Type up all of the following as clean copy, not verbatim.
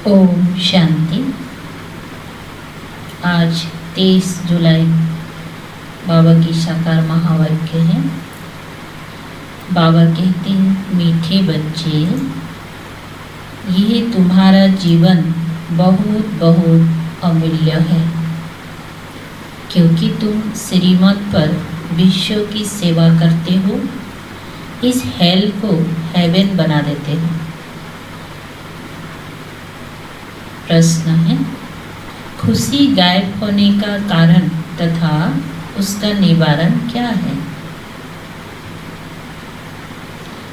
ओम शांति। आज 23 जुलाई बाबा की साकार महावाक्य है। बाबा कहते हैं, मीठे बच्चे, यह तुम्हारा जीवन बहुत बहुत अमूल्य है, क्योंकि तुम श्रीमत पर विश्व की सेवा करते हो। इस हेल को हेवन बना देते हो। प्रश्न है, खुशी गायब होने का कारण तथा उसका निवारण क्या है?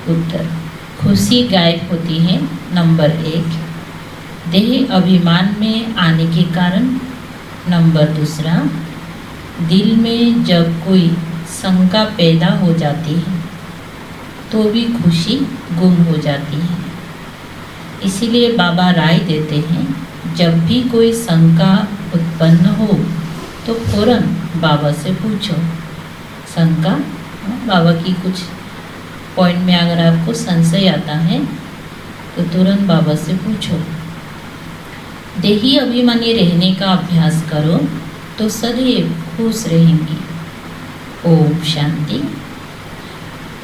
उत्तर, खुशी गायब होती है नंबर 1 देह अभिमान में आने के कारण। नंबर 2 दिल में जब कोई शंका पैदा हो जाती है तो भी खुशी गुम हो जाती है। इसीलिए बाबा राय देते हैं, जब भी कोई शंका उत्पन्न हो तो फौरन बाबा से पूछो। शंका, बाबा की कुछ पॉइंट में अगर आपको संशय आता है तो तुरंत बाबा से पूछो। देही अभिमानी रहने का अभ्यास करो तो सदैव खुश रहेंगी। ओम शांति।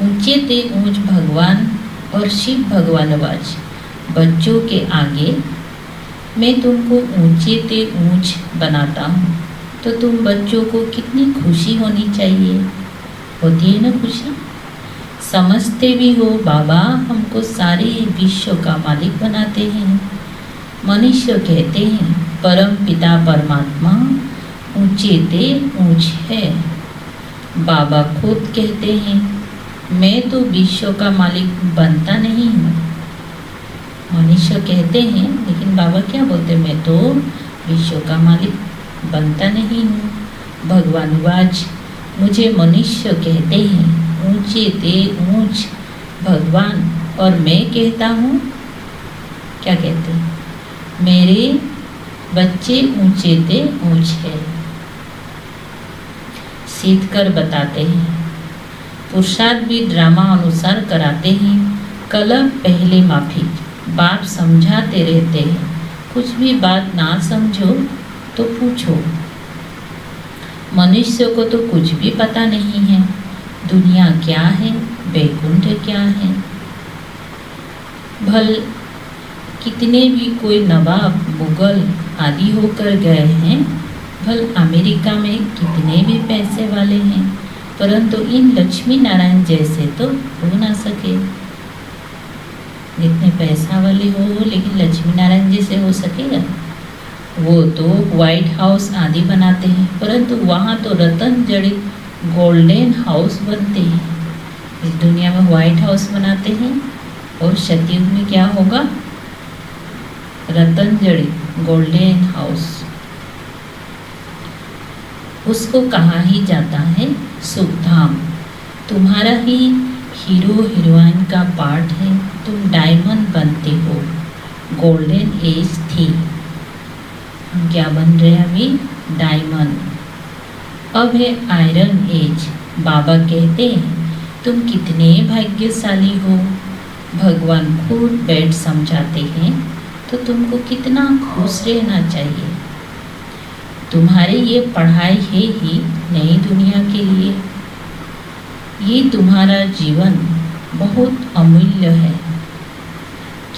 ऊंचे ते ऊंच भगवान और शिव भगवानवाज बच्चों के आगे मैं तुमको ऊंचे ते ऊंच बनाता हूँ, तो तुम बच्चों को कितनी खुशी होनी चाहिए। होती है ना खुशी? समझते भी हो बाबा हमको सारे विश्व का मालिक बनाते हैं। मनुष्य कहते हैं परम पिता परमात्मा ऊंचे ते ऊंच है। बाबा खुद कहते हैं, मैं तो विश्व का मालिक बनता नहीं हूँ। मनुष्य कहते हैं, लेकिन बाबा क्या बोलते हैं, मैं तो विश्व का मालिक बनता नहीं हूँ। भगवानवाज मुझे मनुष्य कहते हैं ऊंचे ते ऊंच भगवान, और मैं कहता हूँ, क्या कहते हैं, मेरे बच्चे ऊंचे ते ऊंच है। सीध कर बताते हैं, पुरुषार्थ भी ड्रामा अनुसार कराते हैं। कलह पहले माफी, बाप समझाते रहते हैं। कुछ भी बात ना समझो तो पूछो। मनुष्य को तो कुछ भी पता नहीं है, दुनिया क्या है, वैकुंठ क्या है। भल कितने भी कोई नवाब मुगल आदि होकर गए हैं, भल अमेरिका में कितने भी पैसे वाले हैं, परंतु इन लक्ष्मी नारायण जैसे तो हो ना सके। जितने पैसा वाले हो, लेकिन लक्ष्मी नारायण जैसे हो सकेगा? वो तो व्हाइट हाउस आदि बनाते हैं, परंतु वहाँ तो रतन जड़ित गोल्डन हाउस बनते हैं। इस दुनिया में व्हाइट हाउस बनाते हैं और सतयुग में क्या होगा? रतन जड़ित गोल्डन हाउस। उसको कहा ही जाता है सुखधाम। तुम्हारा ही हीरो हीरोइन का पार्ट है। तुम डायमंड बनते हो। गोल्डन एज थी, हम क्या बन रहे हैं अभी? डायमंड। अब है आयरन एज। बाबा कहते हैं तुम कितने भाग्यशाली हो। भगवान खुद बैठ समझाते हैं, तो तुमको कितना खुश रहना चाहिए। तुम्हारी ये पढ़ाई है ही नई दुनिया के लिए। ये तुम्हारा जीवन बहुत अमूल्य है,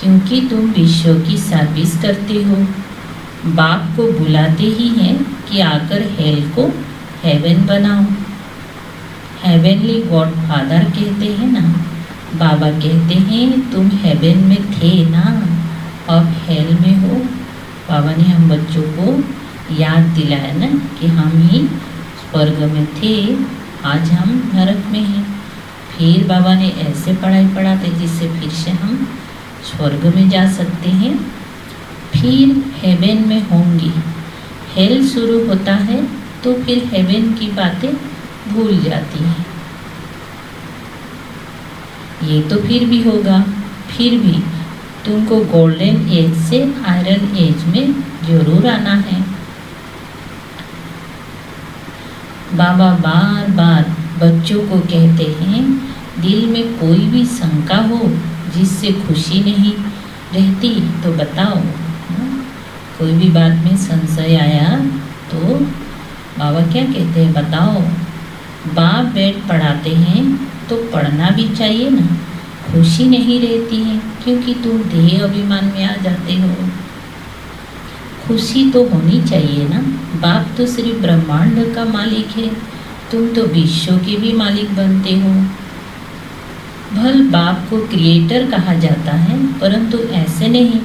क्योंकि तुम विश्व की सर्विस करते हो। बाप को बुलाते ही हैं कि आकर हेल को हेवन बनाओ। हेवनली गॉड फादर कहते हैं ना। बाबा कहते हैं तुम हेवन में थे ना, अब हेल में हो। बाबा ने हम बच्चों को याद दिलाया ना कि हम ही स्वर्ग में थे, आज हम नरक में हैं। फिर बाबा ने ऐसे पढ़ाई पढ़ाते जिससे फिर से हम स्वर्ग में जा सकते हैं। फिर हेवन में होंगी। हेल शुरू होता है तो फिर हेवन की बातें भूल जाती हैं। ये तो फिर भी होगा। फिर भी तुमको गोल्डन एज से आयरन एज में जरूर आना है। बाबा बार बार बच्चों को कहते हैं, दिल में कोई भी शंका हो जिससे खुशी नहीं रहती तो बताओ। कोई भी बात में संशय आया तो बाबा क्या कहते हैं बताओ। बाप बैठ पढ़ाते हैं तो पढ़ना भी चाहिए ना। खुशी नहीं रहती है क्योंकि तुम देह अभिमान में आ जाते हो। खुशी तो होनी चाहिए ना। बाप तो सिर्फ ब्रह्मांड का मालिक है, तुम तो विश्व के भी मालिक बनते हो। भल बाप को क्रिएटर कहा जाता है, परंतु ऐसे नहीं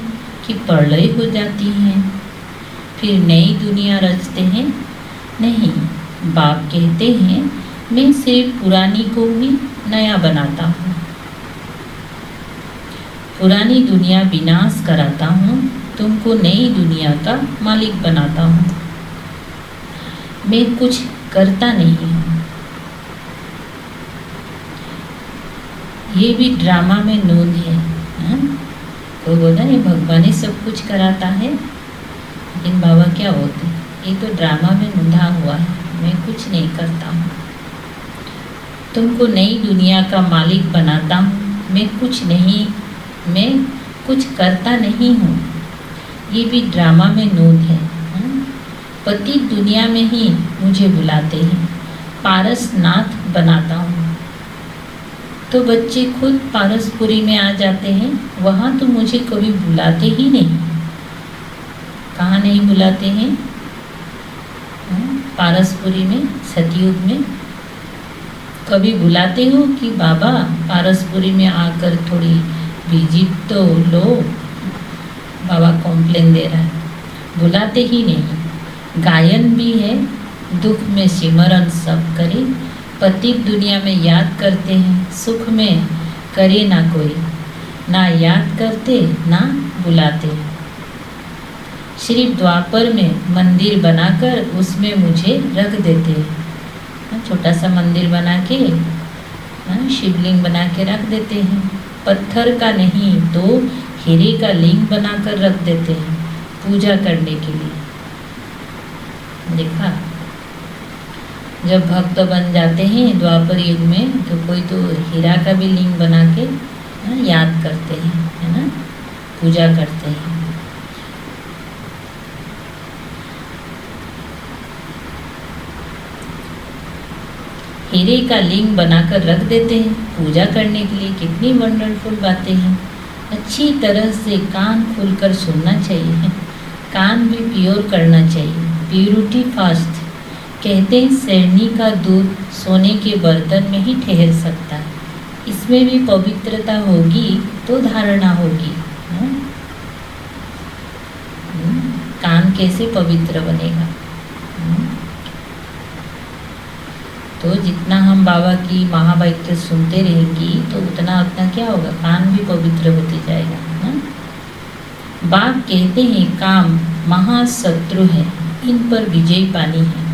कि प्रलय हो जाती है फिर नई दुनिया रचते हैं। नहीं, बाप कहते हैं मैं सिर्फ पुरानी को ही नया बनाता हूँ, पुरानी दुनिया विनाश कराता हूँ, तुमको नई दुनिया का मालिक बनाता हूँ। मैं कुछ करता नहीं हूँ। ये भी ड्रामा में नून है। कोई बोलता नहीं भगवान ही सब कुछ कराता है, लेकिन बाबा क्या होते हैं, ये तो ड्रामा में नूंधा हुआ है, मैं कुछ नहीं करता हूँ। तुमको नई दुनिया का मालिक बनाता हूँ, मैं कुछ करता नहीं हूँ। ये भी ड्रामा में नून है। पति दुनिया में ही मुझे बुलाते हैं, पारसनाथ बनाता हूँ। तो बच्चे खुद पारसपुरी में आ जाते हैं, वहाँ तो मुझे कभी बुलाते ही नहीं। कहाँ नहीं बुलाते हैं? पारसपुरी में, सतयुग में कभी बुलाते हो कि बाबा पारसपुरी में आकर थोड़ी विजिट तो लो, बाबा कॉम्प्लेन दे रहा है। बुलाते ही नहीं। गायन भी है, दुख में सिमरन सब करे, पति दुनिया में याद करते हैं, सुख में करे ना कोई, ना याद करते ना बुलाते। सिर्फ द्वापर में मंदिर बनाकर उसमें मुझे रख देते हैं। छोटा सा मंदिर बना के शिवलिंग बना के रख देते हैं। पत्थर का नहीं तो हीरे का लिंग बनाकर रख देते हैं पूजा करने के लिए। देखा, जब भक्त बन जाते हैं द्वापर युग में तो कोई तो हीरा का भी लिंग बना के याद करते हैं, है ना, पूजा करते हैं। हीरे का लिंग बनाकर रख देते हैं पूजा करने के लिए। कितनी वंडरफुल बातें हैं। अच्छी तरह से कान खोलकर सुनना चाहिए, कान भी प्योर करना चाहिए। प्योरिटी फास्ट कहते हैं शेरनी का दूध सोने के बर्तन में ही ठहर सकता है, इसमें भी पवित्रता होगी तो धारणा होगी। कान कैसे पवित्र बनेगा? तो जितना हम बाबा की महावाक्य सुनते रहेंगी तो उतना क्या होगा, कान भी पवित्र होते जाएगा ना। बाप कहते हैं काम महाशत्रु है, इन पर विजय पानी है।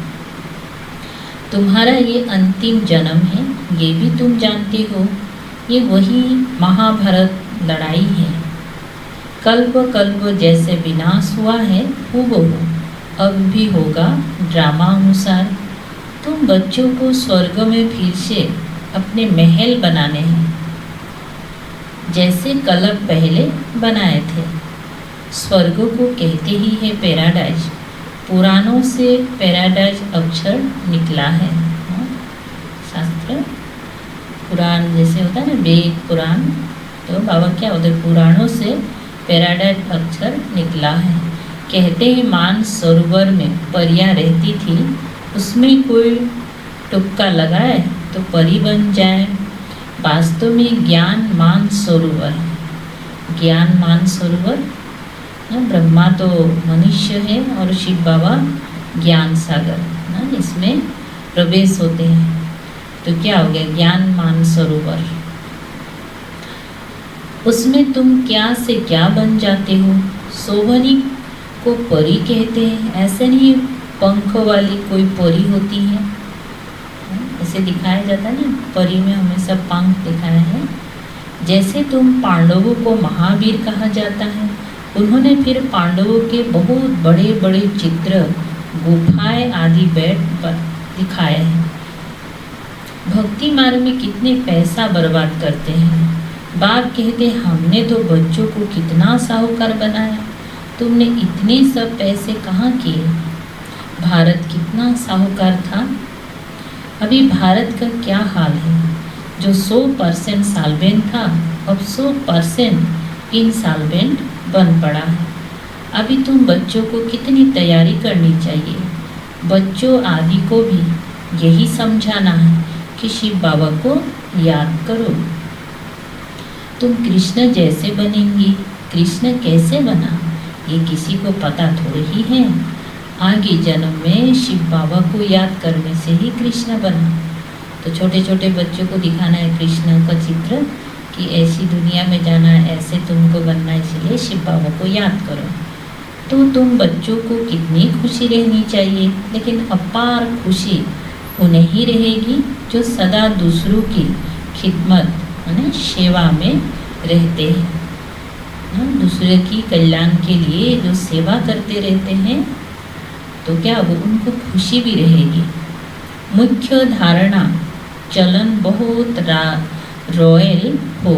तुम्हारा ये अंतिम जन्म है, ये भी तुम जानते हो। ये वही महाभारत लड़ाई है। कल्प कल्प जैसे विनाश हुआ है हूबहू अब भी होगा ड्रामा अनुसार। तुम बच्चों को स्वर्ग में फिर से अपने महल बनाने हैं, जैसे कल्प पहले बनाए थे। स्वर्ग को कहते ही है पैराडाइज। पुराणों से पैराडाइज अक्षर निकला है। शास्त्र पुराण जैसे होता है ना, वेद पुराण, तो बाबा क्या होते हैं, पुराणों से पैराडाइज अक्षर निकला है। कहते हैं मान सरोवर में परियां रहती थी, उसमें कोई तुक्का लगाए तो परी बन जाए। वास्तव में ज्ञान मान सरोवर, ज्ञान मान सरोवर। ब्रह्मा तो मनुष्य है और शिव बाबा ज्ञान सागर ना, इसमें प्रवेश होते हैं। तो क्या हो गया, ज्ञान मान सरोवर। उसमें तुम क्या से क्या बन जाते हो। शोभनी को परी कहते हैं, ऐसे नहीं पंख वाली कोई परी होती है, ऐसे दिखाया जाता नहीं, परी में हमेशा पंख दिखाया है। जैसे तुम पांडवों को महावीर कहा जाता है, उन्होंने फिर पांडवों के बहुत बड़े बड़े चित्र, गुफाएं आदि बैठ पर दिखाए हैं। भक्ति मार्ग में कितने पैसा बर्बाद करते हैं। बाप कहते हमने तो बच्चों को कितना साहूकार बनाया, तुमने इतने सब पैसे कहाँ किए? भारत कितना साहूकार था। अभी भारत का क्या हाल है? जो 100% सॉल्वेंट था अब 100% इनसॉल्वेंट बन पड़ा है। अभी तुम बच्चों को कितनी तैयारी करनी चाहिए। बच्चों आदि को भी यही समझाना है कि शिव बाबा को याद करो। तुम कृष्ण जैसे बनेंगी। कृष्ण कैसे बना ये किसी को पता थोड़ी ही है। आगे जन्म में शिव बाबा को याद करने से ही कृष्ण बना। तो छोटे छोटे बच्चों को दिखाना है कृष्ण का चित्र कि ऐसी दुनिया में जाना है, ऐसे तुमको बनना है, इसलिए शिव बाबा को याद करो। तो तुम बच्चों को कितनी खुशी रहनी चाहिए, लेकिन अपार खुशी उन्हें ही रहेगी जो सदा दूसरों की खिदमत यानी सेवा में रहते हैं। दूसरे की कल्याण के लिए जो सेवा करते रहते हैं तो क्या वो उनको खुशी भी रहेगी। मुख्य धारणा चलन बहुत रॉयल हो।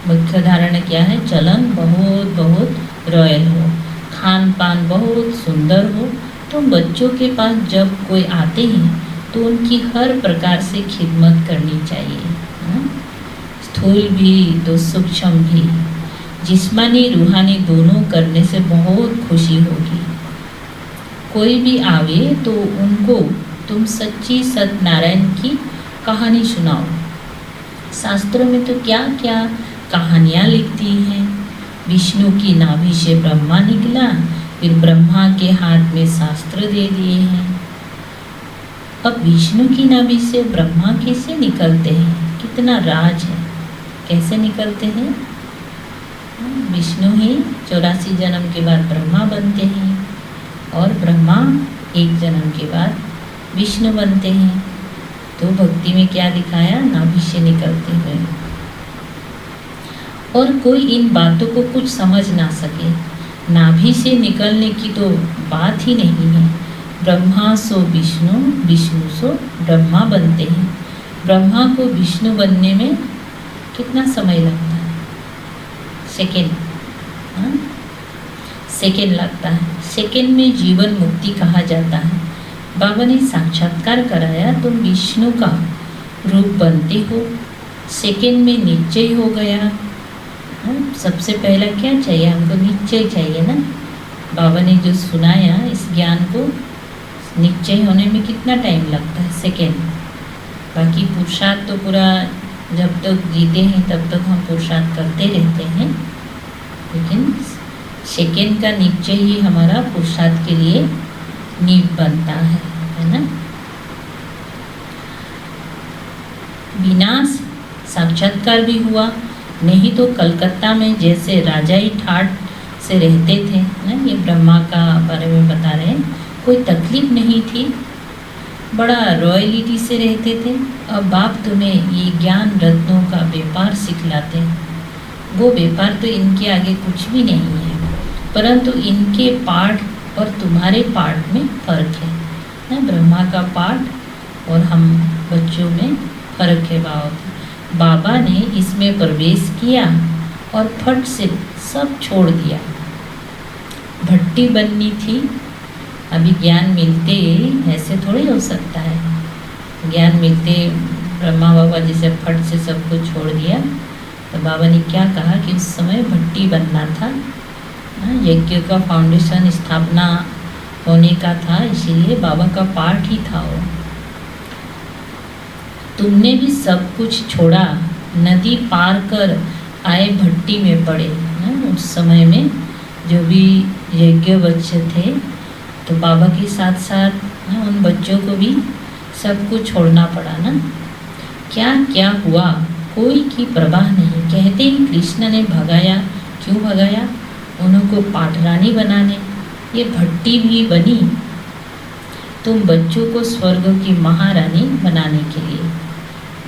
मुख्य धारणा क्या है? चलन बहुत बहुत रॉयल हो, खान पान बहुत सुंदर हो। तो बच्चों के पास जब कोई आते हैं तो उनकी हर प्रकार से खिदमत करनी चाहिए। स्थूल भी तो सूक्ष्म भी, जिस्मानी रूहानी दोनों करने से बहुत खुशी होगी। कोई भी आवे तो उनको तुम सच्ची सत्यनारायण की कहानी सुनाओ। शास्त्रों में तो क्या क्या कहानियाँ लिखती हैं। विष्णु की नाभि से ब्रह्मा निकला, फिर ब्रह्मा के हाथ में शास्त्र दे दिए हैं। अब विष्णु की नाभि से ब्रह्मा कैसे निकलते हैं? कितना राज है, कैसे निकलते हैं? विष्णु ही 84 जन्म के बाद ब्रह्मा बनते हैं और ब्रह्मा एक जन्म के बाद विष्णु बनते हैं। तो भक्ति में क्या दिखाया? नाभि से निकलते हुए। और कोई इन बातों को कुछ समझ ना सके, नाभि से निकलने की तो बात ही नहीं है। ब्रह्मा सो विष्णु, विष्णु सो ब्रह्मा बनते हैं। ब्रह्मा को विष्णु बनने में कितना समय लगता है? सेकेंड, सेकेंड लगता है। सेकेंड में जीवन मुक्ति कहा जाता है। बाबा ने साक्षात्कार कराया, तुम विष्णु का रूप बनते हो। सेकेंड में निश्चय हो गया। सबसे पहला क्या चाहिए हमको? निश्चय चाहिए ना। बाबा ने जो सुनाया इस ज्ञान को, निश्चय होने में कितना टाइम लगता है? सेकेंड। बाकी पुरुषार्थ तो पूरा जब तक जीते हैं तब तक हम पुरुषार्थ करते रहते हैं, लेकिन सेकेंड का निश्चय ही हमारा पुरुषार्थ के लिए नींव बनता है ना। विनाश साक्षात्कार भी हुआ। नहीं तो कलकत्ता में जैसे राजाई ठाट से रहते थे ना, ये ब्रह्मा का बारे में बता रहे हैं, कोई तकलीफ नहीं थी, बड़ा रॉयलिटी से रहते थे। अब बाप तुम्हें ये ज्ञान रत्नों का व्यापार सिखलाते हैं। वो व्यापार तो इनके आगे कुछ भी नहीं है, परंतु इनके पाठ और तुम्हारे पाठ में फ़र्क है ना। ब्रह्मा का पाठ और हम बच्चों में फ़र्क है। बाबा ने इसमें प्रवेश किया और फट से सब छोड़ दिया। भट्टी बननी थी, अभी ज्ञान मिलते ऐसे थोड़ी हो सकता है। ज्ञान मिलते ब्रह्मा बाबा जैसे फट से सब कुछ छोड़ दिया। तो बाबा ने क्या कहा कि उस समय भट्टी बनना था, यज्ञ का फाउंडेशन स्थापना होने का था, इसीलिए बाबा का पाठ ही था वो। तुमने भी सब कुछ छोड़ा, नदी पार कर आए भट्टी में पड़े। उस समय में जो भी यज्ञ बच्चे थे तो बाबा के साथ साथ उन बच्चों को भी सब कुछ छोड़ना पड़ा ना। क्या क्या हुआ कोई की परवाह नहीं। कहते ही कृष्ण ने भगाया। क्यों भगाया? उनको पाठरानी बनाने। ये भट्टी भी बनी तुम बच्चों को स्वर्ग की महारानी बनाने के लिए।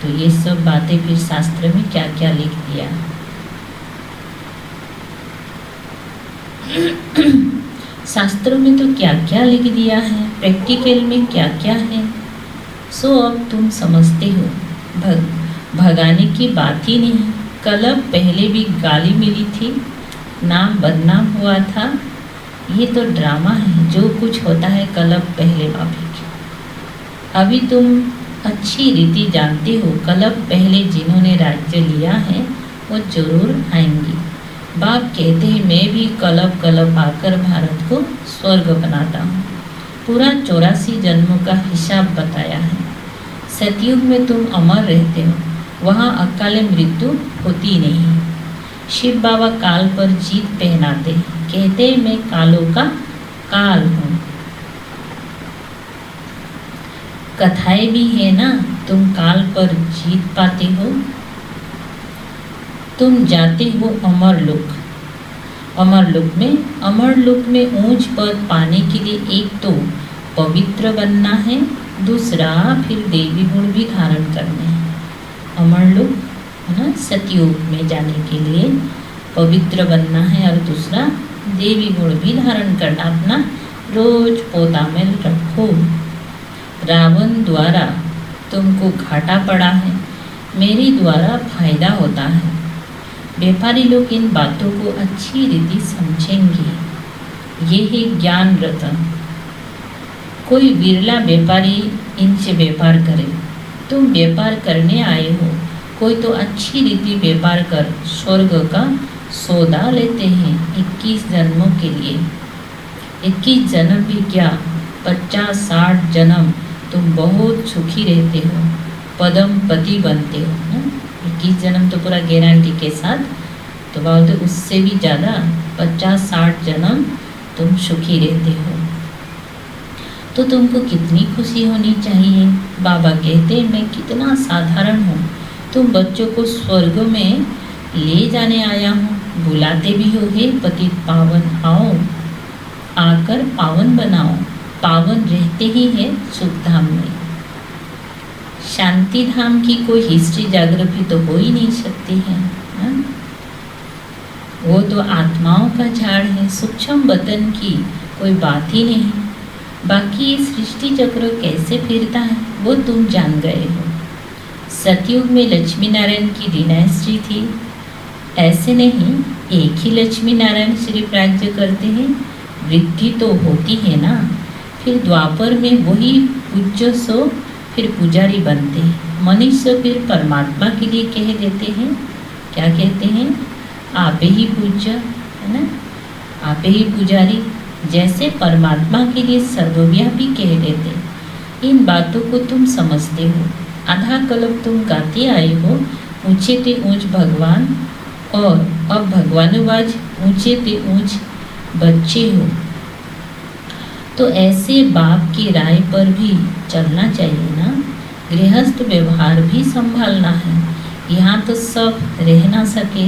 तो ये सब बातें फिर शास्त्र में क्या क्या लिख दिया। शास्त्रों में तो क्या क्या लिख दिया है, प्रैक्टिकल में क्या क्या है। सो अब तुम समझते हो। भगाने की बात ही नहीं। कल पहले भी गाली मिली थी, नाम बदनाम हुआ था। ये तो ड्रामा है, जो कुछ होता है कलब पहले भाभी की। अभी तुम अच्छी रीति जानती हो, कलब पहले जिन्होंने राज्य लिया है वो जरूर आएंगी। बाप कहते हैं मैं भी कलब कलब आकर भारत को स्वर्ग बनाता हूँ। पूरा 84 जन्मों का हिसाब बताया है। सतयुग में तुम अमर रहते हो, वहाँ अकाले मृत्यु होती नहीं। शिव बाबा काल पर जीत पहनाते हैं, कहते हैं मैं कालों का काल हूँ। कथाएं भी है ना, तुम काल पर जीत पाते हो। तुम जाते हो अमर लोक में ऊंच पद पाने के लिए एक तो पवित्र बनना है, दूसरा फिर देवी गुण भी धारण करने हैं। अमर लोक है ना, सतयुग में जाने के लिए पवित्र बनना है और दूसरा देवी गुण भी धारण करना। अपना रोज पोता में रखो। रावण द्वारा तुमको घाटा पड़ा है, मेरी द्वारा फायदा होता है। व्यापारी लोग इन बातों को अच्छी रीति समझेंगे। ये है ज्ञान रतन। कोई विरला व्यापारी इनसे व्यापार करे। तुम व्यापार करने आए हो, कोई तो अच्छी रीति व्यापार कर स्वर्ग का सौदा लेते हैं 21 जन्मों के लिए। 21 जन्म भी क्या, 50-60 जन्म तुम बहुत सुखी रहते हो, पदम पति बनते हो ना। 21 जन्म तो पूरा गारंटी के साथ, तो बोलते उससे भी ज़्यादा 50-60 जन्म तुम सुखी रहते हो। तो तुमको कितनी खुशी होनी चाहिए। बाबा कहते मैं कितना साधारण हूँ, तुम बच्चों को स्वर्ग में ले जाने आया हूँ। बुलाते भी हो, हे पतित पावन आओ, आकर पावन बनाओ। पावन रहते ही है सुख धाम में। शांति धाम की कोई हिस्ट्री ज्योग्राफी तो हो ही नहीं सकती है ना? वो तो आत्माओं का झाड़ है, सूक्ष्म वतन की कोई बात ही नहीं। बाकी ये सृष्टि चक्र कैसे फिरता है वो तुम जान गए हो। सतयुग में लक्ष्मी नारायण की डिनाइस्टी थी, ऐसे नहीं एक ही लक्ष्मी नारायण सिर्फ राज्य करते हैं, वृद्धि तो होती है ना। फिर द्वापर में वही पूज्य सो फिर पुजारी बनते हैं। मनुष्य फिर परमात्मा के लिए कह देते हैं, क्या कहते हैं, आप ही पूज्य है ना, आप ही पुजारी। जैसे परमात्मा के लिए सर्वव्यापी कह देते। इन बातों को तुम समझते हो। आधा कल्प तुम गाते आए हो, ऊंचे ते ऊंच भगवान, और अब भगवानवाज ऊंचे ते ऊंच बच्चे हो। तो ऐसे बाप की राय पर भी चलना चाहिए ना। गृहस्थ व्यवहार भी संभालना है। यहाँ तो सब रह ना सके,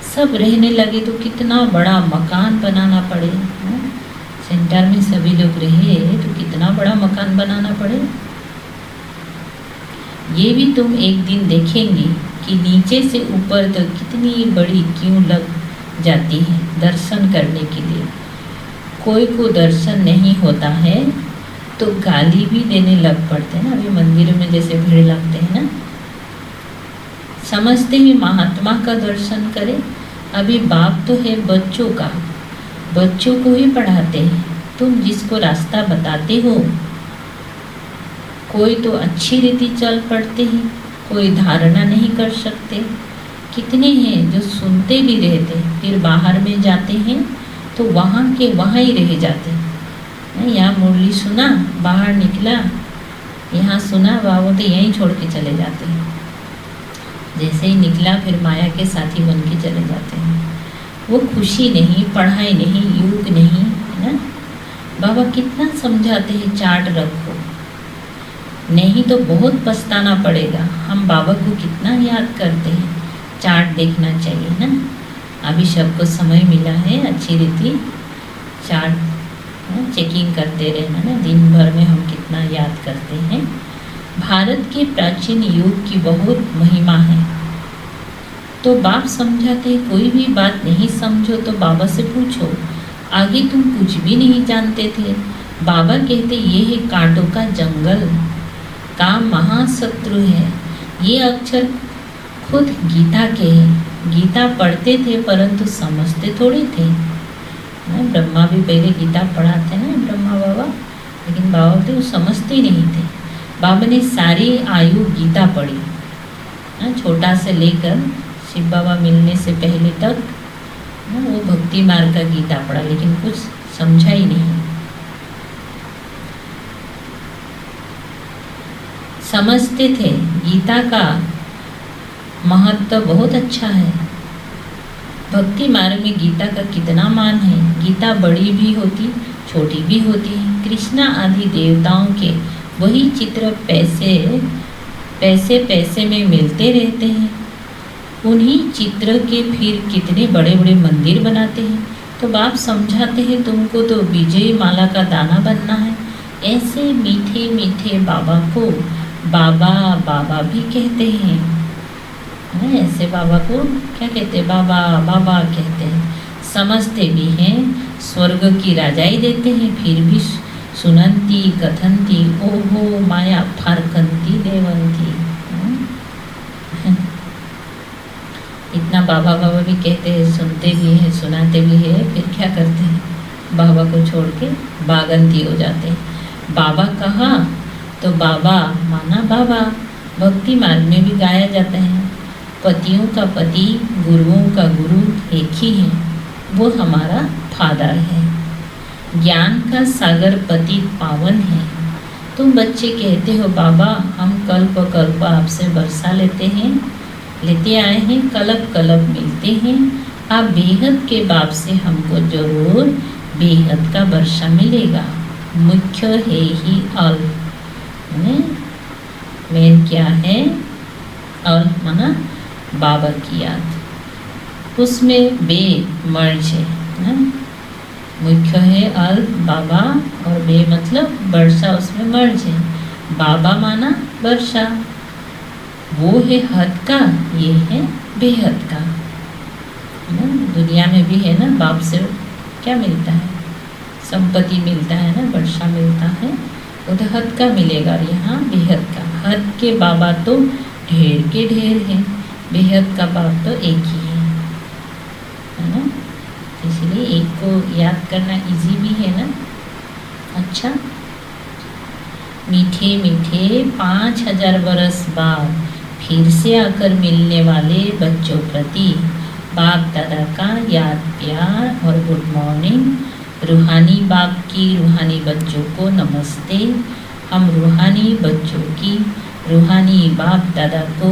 सब रहने लगे तो कितना बड़ा मकान बनाना पड़े ना? सेंटर में सभी लोग रहे तो कितना बड़ा मकान बनाना पड़े। ये भी तुम एक दिन देखेंगे कि नीचे से ऊपर तक कितनी बड़ी क्यों लग जाती है दर्शन करने के लिए। कोई को दर्शन नहीं होता है तो गाली भी देने लग पड़ते हैं ना। अभी मंदिरों में जैसे भीड़ लगते हैं ना, समझते हैं महात्मा का दर्शन करें। अभी बाप तो है बच्चों का, बच्चों को ही पढ़ाते हैं। तुम जिसको रास्ता बताते हो, कोई तो अच्छी रीति चल पड़ते हैं, कोई धारणा नहीं कर सकते। कितने हैं जो सुनते भी रहते फिर बाहर में जाते हैं तो वहाँ के वहाँ ही रह जाते हैं। यहाँ मुरली सुना, बाहर निकला, यहाँ सुना, बाबू तो यहीं छोड़ के चले जाते हैं। जैसे ही निकला फिर माया के साथी बन के चले जाते हैं। वो खुशी नहीं, पढ़ाई नहीं, योग नहीं, है ना। बाबा कितना समझाते हैं चार्ट रखो, नहीं तो बहुत पछताना पड़ेगा। हम बाबा को कितना याद करते हैं, चार्ट देखना चाहिए ना। अभी सबको समय मिला है, अच्छी रीति चार्ट चेकिंग करते रहना ना। दिन भर में हम कितना याद करते हैं। भारत के प्राचीन युग की बहुत महिमा है। तो बाप समझाते, कोई भी बात नहीं समझो तो बाबा से पूछो। आगे तुम कुछ भी नहीं जानते थे। बाबा कहते ये है कांटों का जंगल, काम महाशत्रु है। ये अक्षर खुद गीता के हैं। गीता पढ़ते थे परंतु समझते थोड़ी थे। ब्रह्मा भी पहले गीता पढ़ाते ना ब्रह्मा बाबा, लेकिन बाबा थे वो समझते नहीं थे। बाबा ने सारी आयु गीता पढ़ी, छोटा से लेकर शिव बाबा मिलने से पहले तक वो भक्ति मार्ग का गीता पढ़ा, लेकिन कुछ समझा ही नहीं। समझते थे गीता का महत्व बहुत अच्छा है। भक्ति मार्ग में गीता का कितना मान है। गीता बड़ी भी होती छोटी भी होती है। कृष्णा आदि देवताओं के वही चित्र पैसे में मिलते रहते हैं। उन्हीं चित्र के फिर कितने बड़े बड़े मंदिर बनाते हैं। तो बाप समझाते हैं तुमको तो विजय माला का दाना बनना है। ऐसे मीठे मीठे बाबा को बाबा बाबा भी कहते हैं। ऐसे बाबा को क्या कहते हैं? बाबा बाबा कहते हैं। समझते भी हैं, स्वर्ग की राजाई देते हैं, फिर भी सुनंती कथंती ओहो माया फारकंती देवंती। इतना बाबा बाबा भी कहते हैं, सुनते भी हैं, सुनाते भी हैं, फिर क्या करते हैं? बाबा को छोड़ के बागंती हो जाते हैं। बाबा कहा तो बाबा माना बाबा। भक्ति मार्ग में भी गाया जाता है, पतियों का पति गुरुओं का गुरु एक ही है, वो हमारा फादर है। ज्ञान का सागर पति पावन है। तुम बच्चे कहते हो बाबा हम कल्प कल्प आपसे बरसा लेते आए हैं, कल्प कल्प मिलते हैं। आप बेहद के बाप से हमको जरूर बेहद का वर्षा मिलेगा। मुख्य है ही अल्प, मेन क्या है? अल्प माना बाबा की याद, उसमें बे मर्ज है। मुख्य है अल्प बाबा और बे मतलब वर्षा, उसमें मर्ज है। बाबा माना वर्षा, वो है हद का, ये है बेहद का। दुनिया में भी है ना, बाप से क्या मिलता है? संपत्ति मिलता है ना, वर्षा मिलता है, उधर हद का मिलेगा और यहाँ बेहद का। हद के बाबा तो ढेर के ढेर हैं, बेहद का बाप तो एक ही है ना। इसलिए एक को याद करना इजी भी है ना। अच्छा, मीठे मीठे 5000 बरस बाद फिर से आकर मिलने वाले बच्चों प्रति बाप दादा का याद प्यार और गुड मॉर्निंग। रूहानी बाप की रूहानी बच्चों को नमस्ते। हम रूहानी बच्चों की रूहानी बाप दादा को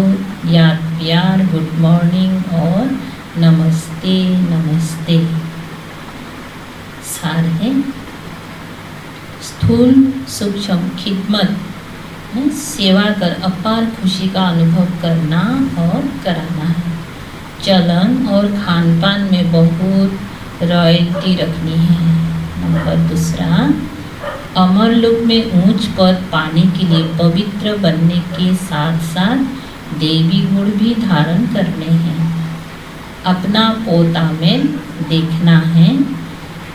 याद प्यार गुड मॉर्निंग और नमस्ते नमस्ते। सार है स्थूल सूक्ष्म खिदमत में सेवा कर अपार खुशी का अनुभव करना और कराना है। चलन और खान पान में बहुत रॉयल्टी रखनी है। नंबर दूसरा, अमर लोक में ऊंच पद पाने के लिए पवित्र बनने के साथ साथ देवी गुण भी धारण करने हैं। अपना पोता में देखना है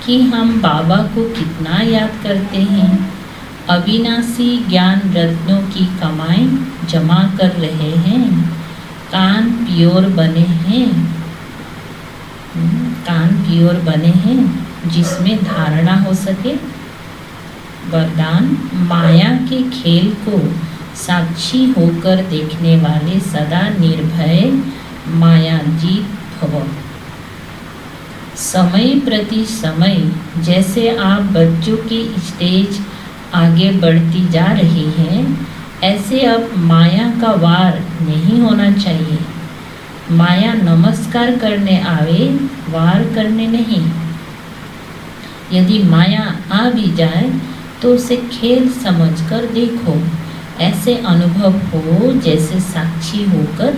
कि हम बाबा को कितना याद करते हैं। अविनाशी ज्ञान रत्नों की कमाई जमा कर रहे हैं। कान प्योर बने हैं, कान प्योर बने हैं जिसमें धारणा हो सके। वरदान, माया के खेल को साक्षी होकर देखने वाले सदा निर्भय मायाजीत भव। समय प्रति समय जैसे आप बच्चों की स्टेज आगे बढ़ती जा रही है, ऐसे अब माया का वार नहीं होना चाहिए। माया नमस्कार करने आवे, वार करने नहीं। यदि माया आ भी जाए तो उसे खेल समझकर देखो। ऐसे अनुभव हो जैसे साक्षी होकर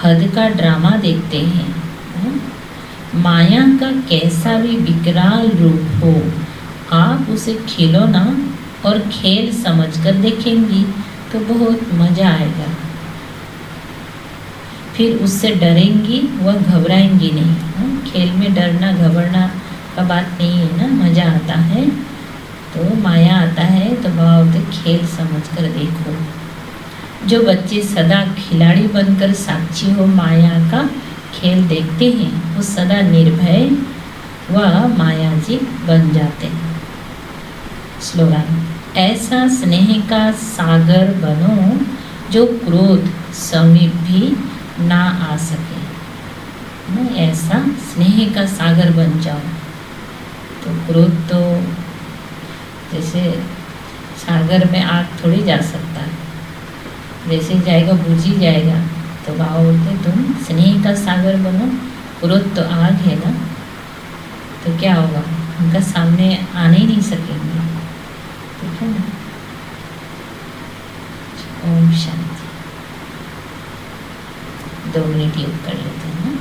हद का ड्रामा देखते हैं। माया का कैसा भी विकराल रूप हो, आप उसे खिलौना और खेल समझकर देखेंगी तो बहुत मज़ा आएगा। फिर उससे डरेंगी व घबराएंगी नहीं। खेल में डरना घबराना का बात नहीं है ना, मज़ा आता है। तो माया आता है तो भाव खेल समझकर देखो। जो बच्चे सदा खिलाड़ी बनकर साक्षी हो माया का खेल देखते हैं वो सदा निर्भय व मायाजी बन जाते हैं। स्लोगन, ऐसा स्नेह का सागर बनो जो क्रोध समीप भी ना आ सके। ऐसा स्नेह का सागर बन जाओ। तो क्रोध तो जैसे सागर में आग थोड़ी जा सकता है, जैसे जाएगा बुझ ही जाएगा। तो बाबा बोलते तुम स्नेह का सागर बनो, क्रोध तो आग है ना, तो क्या होगा, उनका सामने आने ही नहीं सकेंगे। ठीक है ना। ओम शांति। 2 मिनट योग कर लेते हैं ना।